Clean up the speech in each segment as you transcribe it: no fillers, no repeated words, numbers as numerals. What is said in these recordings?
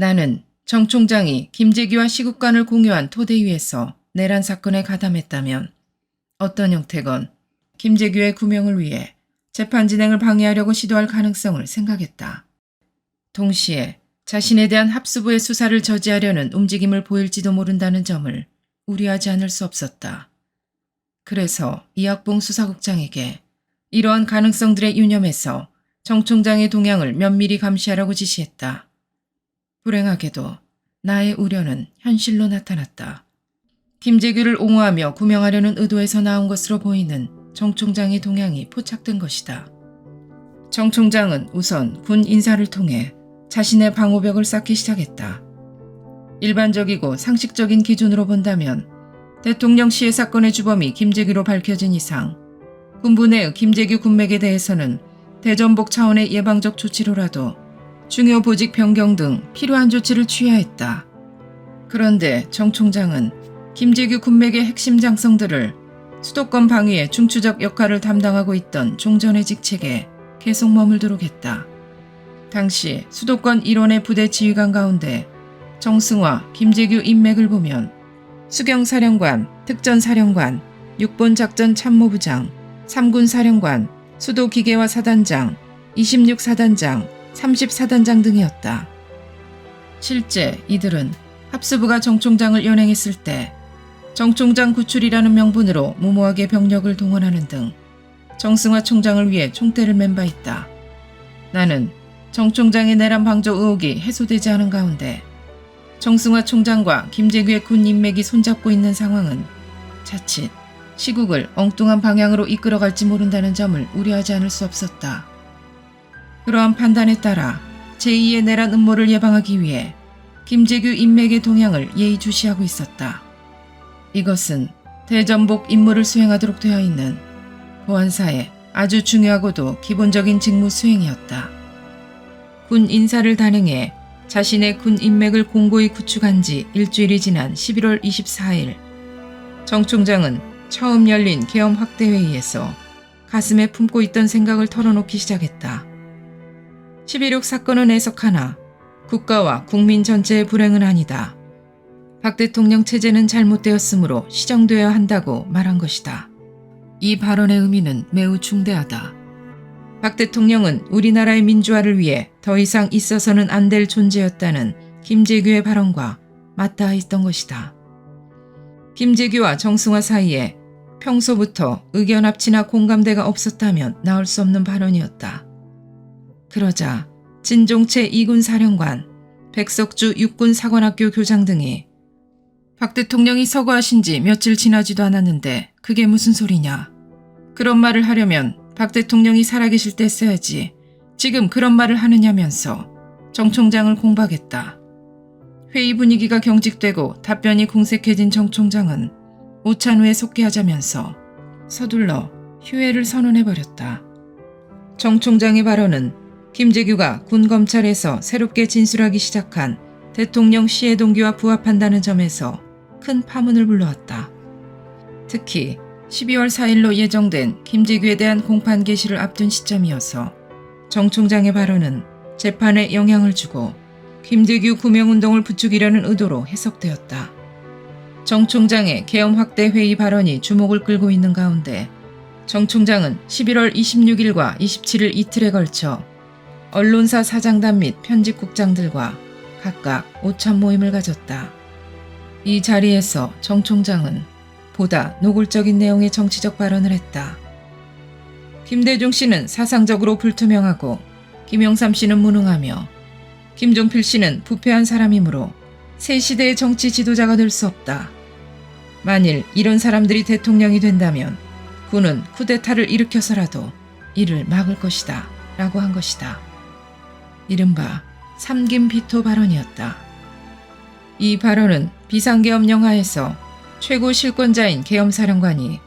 나는 정 총장이 김재규와 시국관을 공유한 토대 위에서 내란 사건에 가담했다면 어떤 형태건 김재규의 구명을 위해 재판 진행을 방해하려고 시도할 가능성을 생각했다. 동시에 자신에 대한 합수부의 수사를 저지하려는 움직임을 보일지도 모른다는 점을 우려하지 않을 수 없었다. 그래서 이학봉 수사국장에게 이러한 가능성들에 유념해서 정 총장의 동향을 면밀히 감시하라고 지시했다. 불행하게도 나의 우려는 현실로 나타났다. 김재규를 옹호하며 구명하려는 의도에서 나온 것으로 보이는 정 총장의 동향이 포착된 것이다. 정 총장은 우선 군 인사를 통해 자신의 방호벽을 쌓기 시작했다. 일반적이고 상식적인 기준으로 본다면 대통령 시해 사건의 주범이 김재규로 밝혀진 이상 군부 내의 김재규 군맥에 대해서는 대전복 차원의 예방적 조치로라도 중요 보직 변경 등 필요한 조치를 취해야 했다. 그런데 정 총장은 김재규 군맥의 핵심 장성들을 수도권 방위의 중추적 역할을 담당하고 있던 종전의 직책에 계속 머물도록 했다. 당시 수도권 일원의 부대 지휘관 가운데 정승화, 김재규 인맥을 보면 수경사령관, 특전사령관, 육본작전 참모부장, 3군 사령관, 수도기계화 사단장, 26사단장, 30사단장 등이었다. 실제 이들은 합수부가 정 총장을 연행했을 때 정 총장 구출이라는 명분으로 무모하게 병력을 동원하는 등 정승화 총장을 위해 총대를 맨 바 있다. 나는 정 총장의 내란 방조 의혹이 해소되지 않은 가운데 정승화 총장과 김재규의 군 인맥이 손잡고 있는 상황은 자칫 시국을 엉뚱한 방향으로 이끌어갈지 모른다는 점을 우려하지 않을 수 없었다. 그러한 판단에 따라 제2의 내란 음모를 예방하기 위해 김재규 인맥의 동향을 예의주시하고 있었다. 이것은 대전복 임무를 수행하도록 되어 있는 보안사의 아주 중요하고도 기본적인 직무 수행이었다. 군 인사를 단행해 자신의 군 인맥을 공고히 구축한 지 일주일이 지난 11월 24일 정 총장은 처음 열린 계엄 확대회의에서 가슴에 품고 있던 생각을 털어놓기 시작했다. 11.6 사건은 해석하나 국가와 국민 전체의 불행은 아니다. 박 대통령 체제는 잘못되었으므로 시정되어야 한다고 말한 것이다. 이 발언의 의미는 매우 중대하다. 박 대통령은 우리나라의 민주화를 위해 더 이상 있어서는 안 될 존재였다는 김재규의 발언과 맞닿아 있던 것이다. 김재규와 정승화 사이에 평소부터 의견 합치나 공감대가 없었다면 나올 수 없는 발언이었다. 그러자 진종채 2군 사령관, 백석주 6군 사관학교 교장 등이 박 대통령이 서거하신 지 며칠 지나지도 않았는데 그게 무슨 소리냐. 그런 말을 하려면 박 대통령이 살아계실 때 써야지. 지금 그런 말을 하느냐면서 정 총장을 공박했다. 회의 분위기가 경직되고 답변이 궁색해진 정 총장은 오찬후에 속개하자면서 서둘러 휴회를 선언해버렸다. 정 총장의 발언은 김재규가 군 검찰에서 새롭게 진술하기 시작한 대통령 시해 동기와 부합한다는 점에서 큰 파문을 불러왔다. 특히 12월 4일로 예정된 김재규에 대한 공판 개시를 앞둔 시점이어서 정 총장의 발언은 재판에 영향을 주고 김재규 구명운동을 부추기려는 의도로 해석되었다. 정 총장의 계엄 확대 회의 발언이 주목을 끌고 있는 가운데 정 총장은 11월 26일과 27일 이틀에 걸쳐 언론사 사장단 및 편집국장들과 각각 오찬 모임을 가졌다. 이 자리에서 정 총장은 보다 노골적인 내용의 정치적 발언을 했다. 김대중 씨는 사상적으로 불투명하고 김영삼 씨는 무능하며 김종필 씨는 부패한 사람이므로 새 시대의 정치 지도자가 될 수 없다. 만일 이런 사람들이 대통령이 된다면 군은 쿠데타를 일으켜서라도 이를 막을 것이다 라고 한 것이다. 이른바 삼김비토 발언이었다. 이 발언은 비상계엄 영하에서 최고 실권자인 계엄사령관이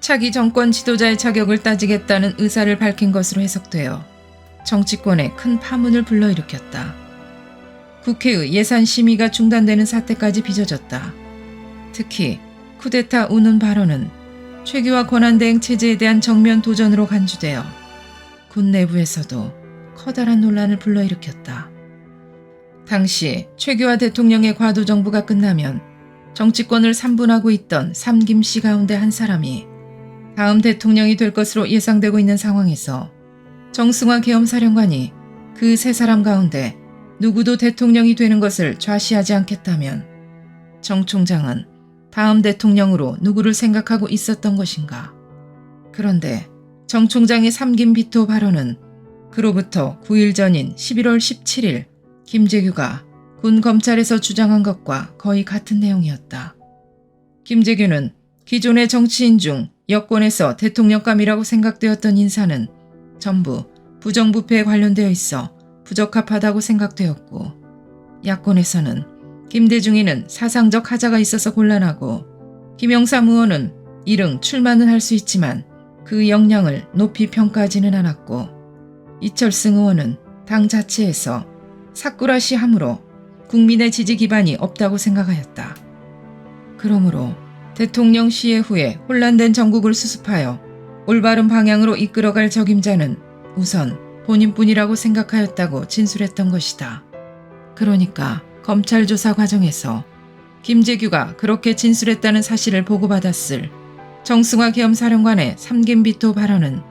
차기 정권 지도자의 자격을 따지겠다는 의사를 밝힌 것으로 해석되어 정치권에 큰 파문을 불러일으켰다. 국회의 예산 심의가 중단되는 사태까지 빚어졌다. 특히 쿠데타 운운 발언은 최규화 권한대행 체제에 대한 정면 도전으로 간주되어 군 내부에서도 커다란 논란을 불러일으켰다. 당시 최규하 대통령의 과도정부가 끝나면 정치권을 삼분하고 있던 삼김씨 가운데 한 사람이 다음 대통령이 될 것으로 예상되고 있는 상황에서 정승화 계엄사령관이 그 세 사람 가운데 누구도 대통령이 되는 것을 좌시하지 않겠다면 정 총장은 다음 대통령으로 누구를 생각하고 있었던 것인가. 그런데 정 총장의 삼김 비토 발언은 그로부터 9일 전인 11월 17일 김재규가 군 검찰에서 주장한 것과 거의 같은 내용이었다. 김재규는 기존의 정치인 중 여권에서 대통령감이라고 생각되었던 인사는 전부 부정부패에 관련되어 있어 부적합하다고 생각되었고, 야권에서는 김대중이는 사상적 하자가 있어서 곤란하고 김영삼 의원은 일흥 출마는 할 수 있지만 그 역량을 높이 평가하지는 않았고, 이철승 의원은 당 자체에서 사꾸라시 함으로 국민의 지지 기반이 없다고 생각하였다. 그러므로 대통령 시해 후에 혼란된 전국을 수습하여 올바른 방향으로 이끌어갈 적임자는 우선 본인뿐이라고 생각하였다고 진술했던 것이다. 그러니까 검찰 조사 과정에서 김재규가 그렇게 진술했다는 사실을 보고받았을 정승화 계엄사령관의 삼김비토 발언은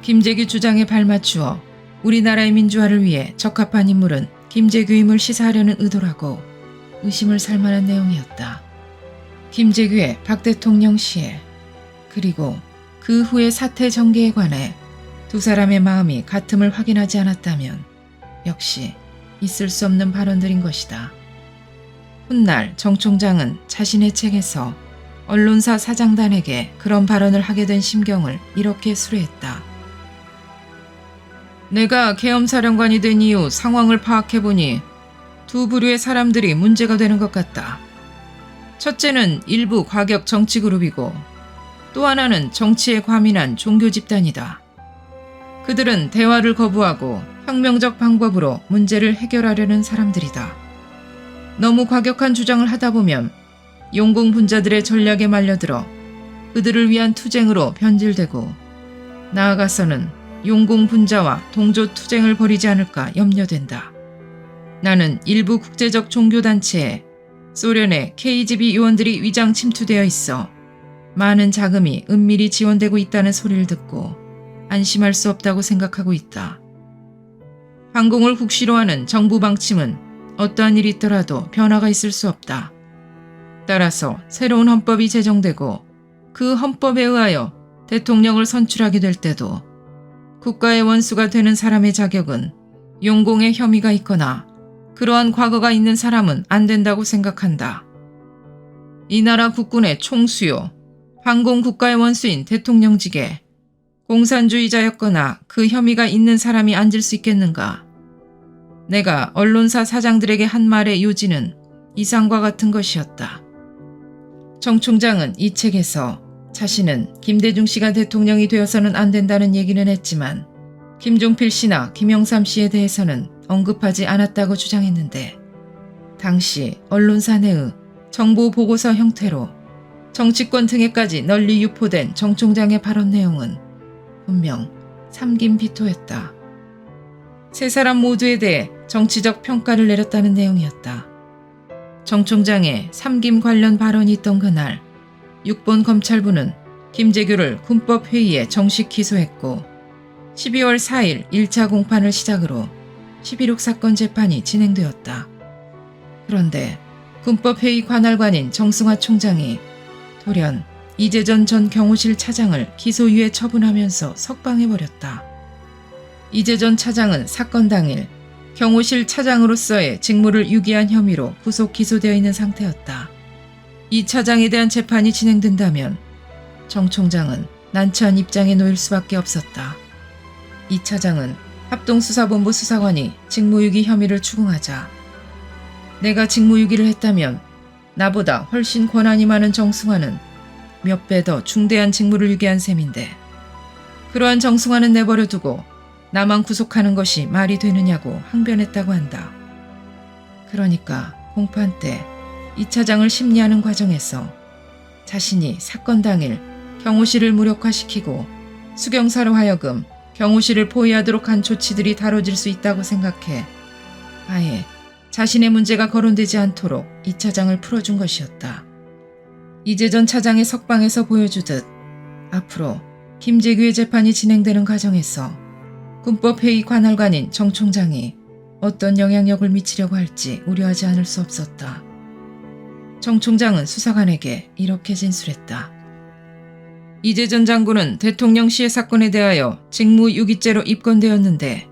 김재규 주장에 발맞추어 우리나라의 민주화를 위해 적합한 인물은 김재규임을 시사하려는 의도라고 의심을 살 만한 내용이었다. 김재규의 박 대통령 시해, 그리고 그 후의 사태 전개에 관해 두 사람의 마음이 같음을 확인하지 않았다면 역시 있을 수 없는 발언들인 것이다. 훗날 정 총장은 자신의 책에서 언론사 사장단에게 그런 발언을 하게 된 심경을 이렇게 수레했다. 내가 계엄사령관이 된 이후 상황을 파악해보니 두 부류의 사람들이 문제가 되는 것 같다. 첫째는 일부 과격 정치그룹이고 또 하나는 정치에 과민한 종교 집단이다. 그들은 대화를 거부하고 혁명적 방법으로 문제를 해결하려는 사람들이다. 너무 과격한 주장을 하다 보면 용공분자들의 전략에 말려들어 그들을 위한 투쟁으로 변질되고 나아가서는 용공분자와 동조 투쟁을 벌이지 않을까 염려된다. 나는 일부 국제적 종교단체에 소련의 KGB 요원들이 위장 침투되어 있어 많은 자금이 은밀히 지원되고 있다는 소리를 듣고 안심할 수 없다고 생각하고 있다. 황공을 국시로하는 정부 방침은 어떠한 일이 있더라도 변화가 있을 수 없다. 따라서 새로운 헌법이 제정되고 그 헌법에 의하여 대통령을 선출하게 될 때도 국가의 원수가 되는 사람의 자격은 용공의 혐의가 있거나 그러한 과거가 있는 사람은 안 된다고 생각한다. 이 나라 국군의 총수요, 황공 국가의 원수인 대통령직에 공산주의자였거나 그 혐의가 있는 사람이 앉을 수 있겠는가? 내가 언론사 사장들에게 한 말의 요지는 이상과 같은 것이었다. 정 총장은 이 책에서 자신은 김대중 씨가 대통령이 되어서는 안 된다는 얘기는 했지만 김종필 씨나 김영삼 씨에 대해서는 언급하지 않았다고 주장했는데, 당시 언론사 내의 정보 보고서 형태로 정치권 등에까지 널리 유포된 정 총장의 발언 내용은 분명 삼김비토였다. 세 사람 모두에 대해 정치적 평가를 내렸다는 내용이었다. 정 총장의 삼김 관련 발언이 있던 그날 6본 검찰부는 김재규를 군법회의에 정식 기소했고 12월 4일 1차 공판을 시작으로 11.6 사건 재판이 진행되었다. 그런데 군법회의 관할관인 정승화 총장이 돌연 이재전 전 경호실 차장을 기소유예 처분하면서 석방해버렸다. 이재전 차장은 사건 당일 경호실 차장으로서의 직무를 유기한 혐의로 구속 기소되어 있는 상태였다. 이 차장에 대한 재판이 진행된다면 정 총장은 난처한 입장에 놓일 수밖에 없었다. 이 차장은 합동수사본부 수사관이 직무유기 혐의를 추궁하자 내가 직무유기를 했다면 나보다 훨씬 권한이 많은 정승화는 몇 배 더 중대한 직무를 유기한 셈인데 그러한 정승화는 내버려두고 나만 구속하는 것이 말이 되느냐고 항변했다고 한다. 그러니까 공판 때 이 차장을 심리하는 과정에서 자신이 사건 당일 경호실을 무력화시키고 수경사로 하여금 경호실을 포위하도록 한 조치들이 다뤄질 수 있다고 생각해 아예 자신의 문제가 거론되지 않도록 이 차장을 풀어준 것이었다. 이재전 차장의 석방에서 보여주듯 앞으로 김재규의 재판이 진행되는 과정에서 군법회의 관할관인 정 총장이 어떤 영향력을 미치려고 할지 우려하지 않을 수 없었다. 정 총장은 수사관에게 이렇게 진술했다. 이재전 장군은 대통령 시해 사건에 대하여 직무유기죄로 입건되었는데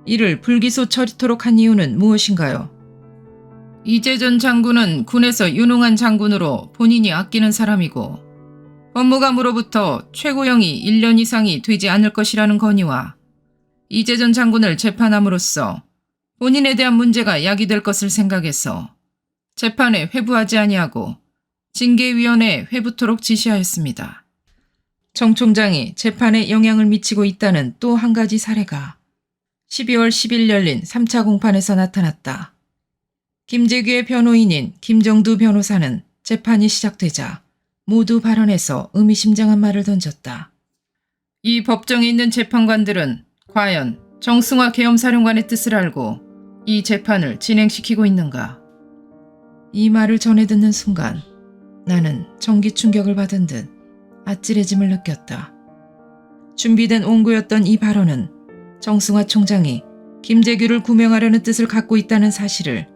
이를 불기소 처리토록 한 이유는 무엇인가요? 이재전 장군은 군에서 유능한 장군으로 본인이 아끼는 사람이고 법무감으로부터 최고형이 1년 이상이 되지 않을 것이라는 건의와 이재전 장군을 재판함으로써 본인에 대한 문제가 야기될 것을 생각해서 재판에 회부하지 아니하고 징계위원회에 회부토록 지시하였습니다. 정 총장이 재판에 영향을 미치고 있다는 또 한 가지 사례가 12월 10일 열린 3차 공판에서 나타났다. 김재규의 변호인인 김정두 변호사는 재판이 시작되자 모두 발언해서 의미심장한 말을 던졌다. 이 법정에 있는 재판관들은 과연 정승화 계엄사령관의 뜻을 알고 이 재판을 진행시키고 있는가? 이 말을 전해 듣는 순간 나는 전기 충격을 받은 듯 아찔해짐을 느꼈다. 준비된 온구였던 이 발언은 정승화 총장이 김재규를 구명하려는 뜻을 갖고 있다는 사실을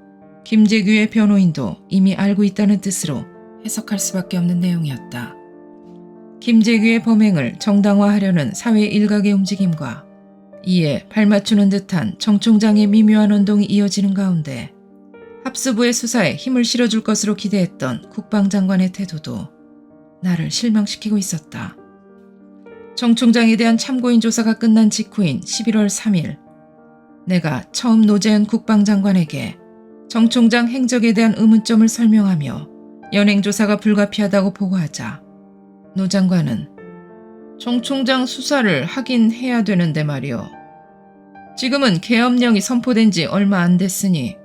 김재규의 변호인도 이미 알고 있다는 뜻으로 해석할 수밖에 없는 내용이었다. 김재규의 범행을 정당화하려는 사회 일각의 움직임과 이에 발맞추는 듯한 정 총장의 미묘한 운동이 이어지는 가운데 합수부의 수사에 힘을 실어줄 것으로 기대했던 국방장관의 태도도 나를 실망시키고 있었다. 정 총장에 대한 참고인 조사가 끝난 직후인 11월 3일 내가 처음 노재현 국방장관에게 정 총장 행적에 대한 의문점을 설명하며 연행조사가 불가피하다고 보고하자 노 장관은 정 총장 수사를 하긴 해야 되는데 말이요. 지금은 계엄령이 선포된 지 얼마 안 됐으니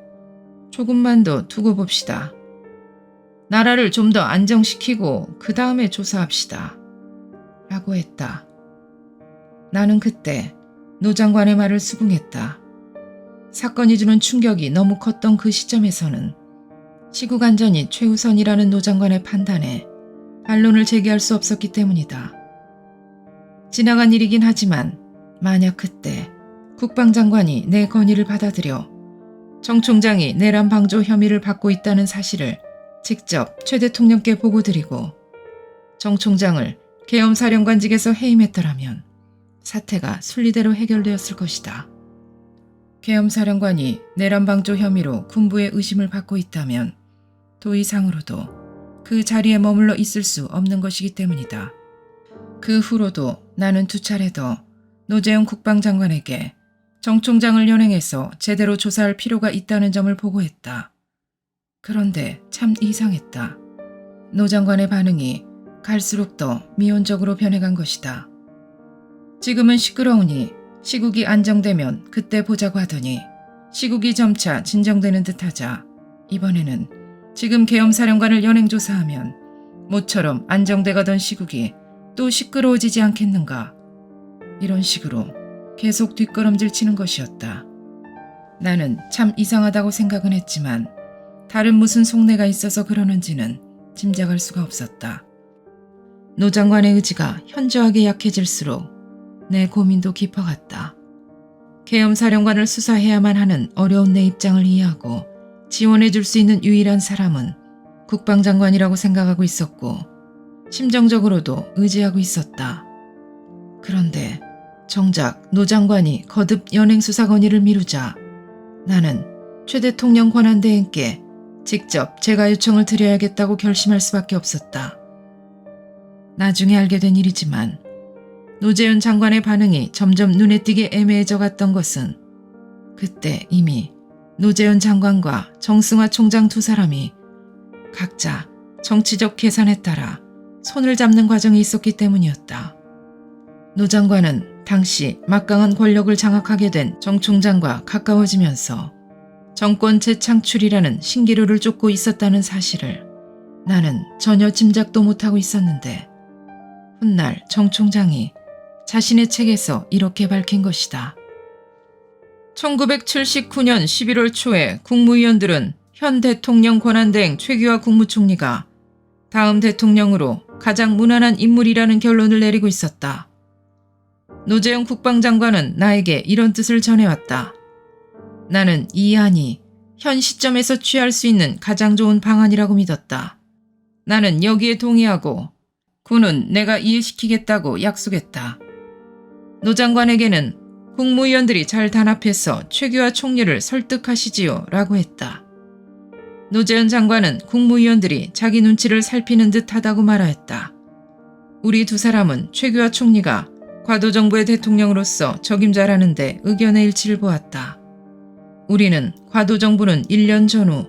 조금만 더 두고 봅시다. 나라를 좀 더 안정시키고 그 다음에 조사합시다. 라고 했다. 나는 그때 노 장관의 말을 수긍했다. 사건이 주는 충격이 너무 컸던 그 시점에서는 시국 안전이 최우선이라는 노 장관의 판단에 반론을 제기할 수 없었기 때문이다. 지나간 일이긴 하지만 만약 그때 국방장관이 내 건의를 받아들여 정 총장이 내란 방조 혐의를 받고 있다는 사실을 직접 최 대통령께 보고드리고 정 총장을 계엄사령관직에서 해임했더라면 사태가 순리대로 해결되었을 것이다. 계엄사령관이 내란 방조 혐의로 군부의 의심을 받고 있다면 도의상으로도 그 자리에 머물러 있을 수 없는 것이기 때문이다. 그 후로도 나는 2차례 더 노재현 국방장관에게 정 총장을 연행해서 제대로 조사할 필요가 있다는 점을 보고했다. 그런데 참 이상했다. 노 장관의 반응이 갈수록 더 미온적으로 변해간 것이다. 지금은 시끄러우니 시국이 안정되면 그때 보자고 하더니 시국이 점차 진정되는 듯하자 이번에는 지금 계엄사령관을 연행조사하면 모처럼 안정돼가던 시국이 또 시끄러워지지 않겠는가. 이런 식으로 계속 뒷걸음질 치는 것이었다. 나는 참 이상하다고 생각은 했지만 다른 무슨 속내가 있어서 그러는지는 짐작할 수가 없었다. 노 장관의 의지가 현저하게 약해질수록 내 고민도 깊어갔다. 계엄사령관을 수사해야만 하는 어려운 내 입장을 이해하고 지원해줄 수 있는 유일한 사람은 국방장관이라고 생각하고 있었고 심정적으로도 의지하고 있었다. 그런데 정작 노 장관이 거듭 연행수사 건의를 미루자 나는 최 대통령 권한대행께 직접 제가 요청을 드려야겠다고 결심할 수밖에 없었다. 나중에 알게 된 일이지만 노재현 장관의 반응이 점점 눈에 띄게 애매해져 갔던 것은 그때 이미 노재현 장관과 정승화 총장 2사람이 각자 정치적 계산에 따라 손을 잡는 과정이 있었기 때문이었다. 노 장관은 당시 막강한 권력을 장악하게 된 정 총장과 가까워지면서 정권 재창출이라는 신기루를 쫓고 있었다는 사실을 나는 전혀 짐작도 못하고 있었는데 훗날 정 총장이 자신의 책에서 이렇게 밝힌 것이다. 1979년 11월 초에 국무위원들은 현 대통령 권한대행 최규하 국무총리가 다음 대통령으로 가장 무난한 인물이라는 결론을 내리고 있었다. 노재현 국방장관은 나에게 이런 뜻을 전해왔다. 나는 이 안이 현 시점에서 취할 수 있는 가장 좋은 방안이라고 믿었다. 나는 여기에 동의하고 군은 내가 이해시키겠다고 약속했다. 노 장관에게는 국무위원들이 잘 단합해서 최규하 총리를 설득하시지요 라고 했다. 노재현 장관은 국무위원들이 자기 눈치를 살피는 듯 하다고 말하였다. 우리 두 사람은 최규하 총리가 과도정부의 대통령으로서 적임자라는데 의견의 일치를 보았다. 우리는 과도정부는 1년 전후,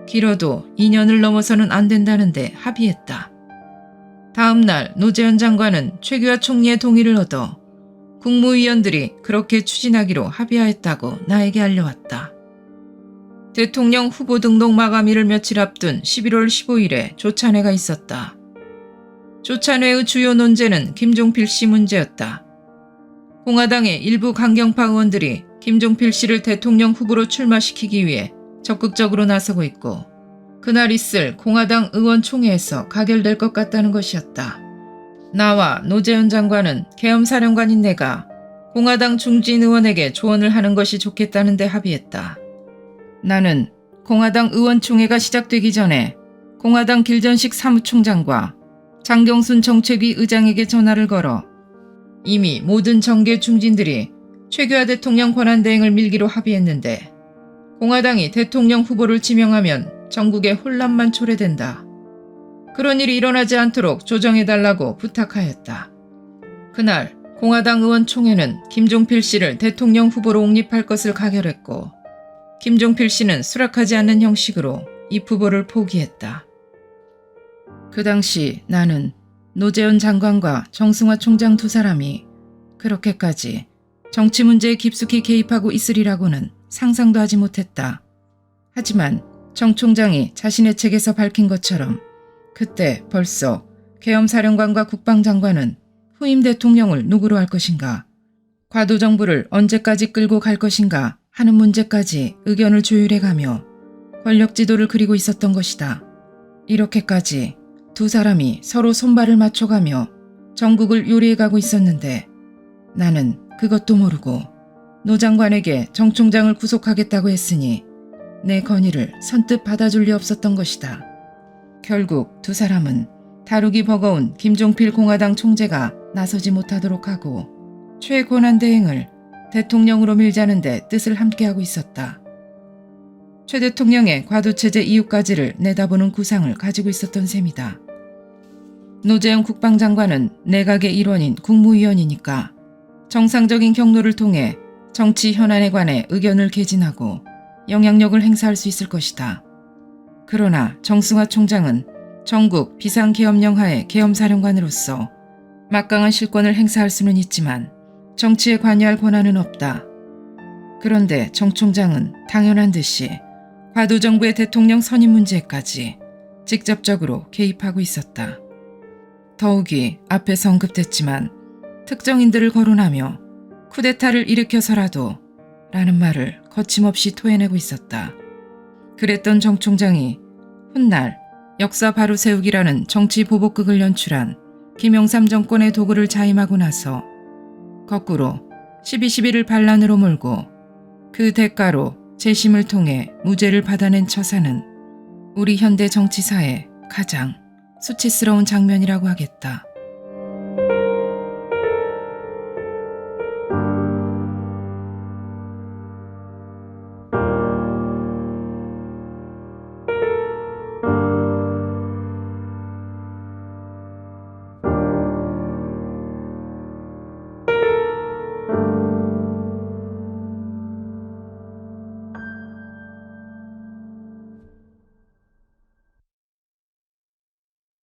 길어도 2년을 넘어서는 안 된다는데 합의했다. 다음 날 노재현 장관은 최규하 총리의 동의를 얻어 국무위원들이 그렇게 추진하기로 합의하였다고 나에게 알려왔다. 대통령 후보 등록 마감일을 며칠 앞둔 11월 15일에 조찬회가 있었다. 조찬회의 주요 논제는 김종필 씨 문제였다. 공화당의 일부 강경파 의원들이 김종필 씨를 대통령 후보로 출마시키기 위해 적극적으로 나서고 있고 그날 있을 공화당 의원총회에서 가결될 것 같다는 것이었다. 나와 노재현 장관은 계엄사령관인 내가 공화당 중진 의원에게 조언을 하는 것이 좋겠다는데 합의했다. 나는 공화당 의원총회가 시작되기 전에 공화당 길전식 사무총장과 장경순 정책위 의장에게 전화를 걸어 이미 모든 정계 중진들이 최규하 대통령 권한대행을 밀기로 합의했는데 공화당이 대통령 후보를 지명하면 전국에 혼란만 초래된다. 그런 일이 일어나지 않도록 조정해달라고 부탁하였다. 그날 공화당 의원총회는 김종필 씨를 대통령 후보로 옹립할 것을 가결했고 김종필 씨는 수락하지 않는 형식으로 이 후보를 포기했다. 그 당시 나는 노재현 장관과 정승화 총장 두 사람이 그렇게까지 정치 문제에 깊숙이 개입하고 있으리라고는 상상도 하지 못했다. 하지만 정 총장이 자신의 책에서 밝힌 것처럼 그때 벌써 계엄사령관과 국방장관은 후임 대통령을 누구로 할 것인가, 과도정부를 언제까지 끌고 갈 것인가 하는 문제까지 의견을 조율해가며 권력 지도를 그리고 있었던 것이다. 이렇게까지 두 사람이 서로 손발을 맞춰가며 전국을 요리해가고 있었는데 나는 그것도 모르고 노 장관에게 정 총장을 구속하겠다고 했으니 내 건의를 선뜻 받아줄 리 없었던 것이다. 결국 두 사람은 다루기 버거운 김종필 공화당 총재가 나서지 못하도록 하고 최권한대행을 대통령으로 밀자는데 뜻을 함께하고 있었다. 최 대통령의 과도체제 이유까지를 내다보는 구상을 가지고 있었던 셈이다. 노재현 국방장관은 내각의 일원인 국무위원이니까 정상적인 경로를 통해 정치 현안에 관해 의견을 개진하고 영향력을 행사할 수 있을 것이다. 그러나 정승화 총장은 전국 비상계엄령하의 계엄사령관으로서 막강한 실권을 행사할 수는 있지만 정치에 관여할 권한은 없다. 그런데 정 총장은 당연한 듯이 과도정부의 대통령 선임 문제까지 직접적으로 개입하고 있었다. 더욱이 앞에서 언급됐지만 특정인들을 거론하며 쿠데타를 일으켜서라도 라는 말을 거침없이 토해내고 있었다. 그랬던 정 총장이 훗날 역사 바로 세우기라는 정치 보복극을 연출한 김영삼 정권의 도구를 자임하고 나서 거꾸로 12.12를 반란으로 몰고 그 대가로 재심을 통해 무죄를 받아낸 처사는 우리 현대 정치사의 가장 수치스러운 장면이라고 하겠다.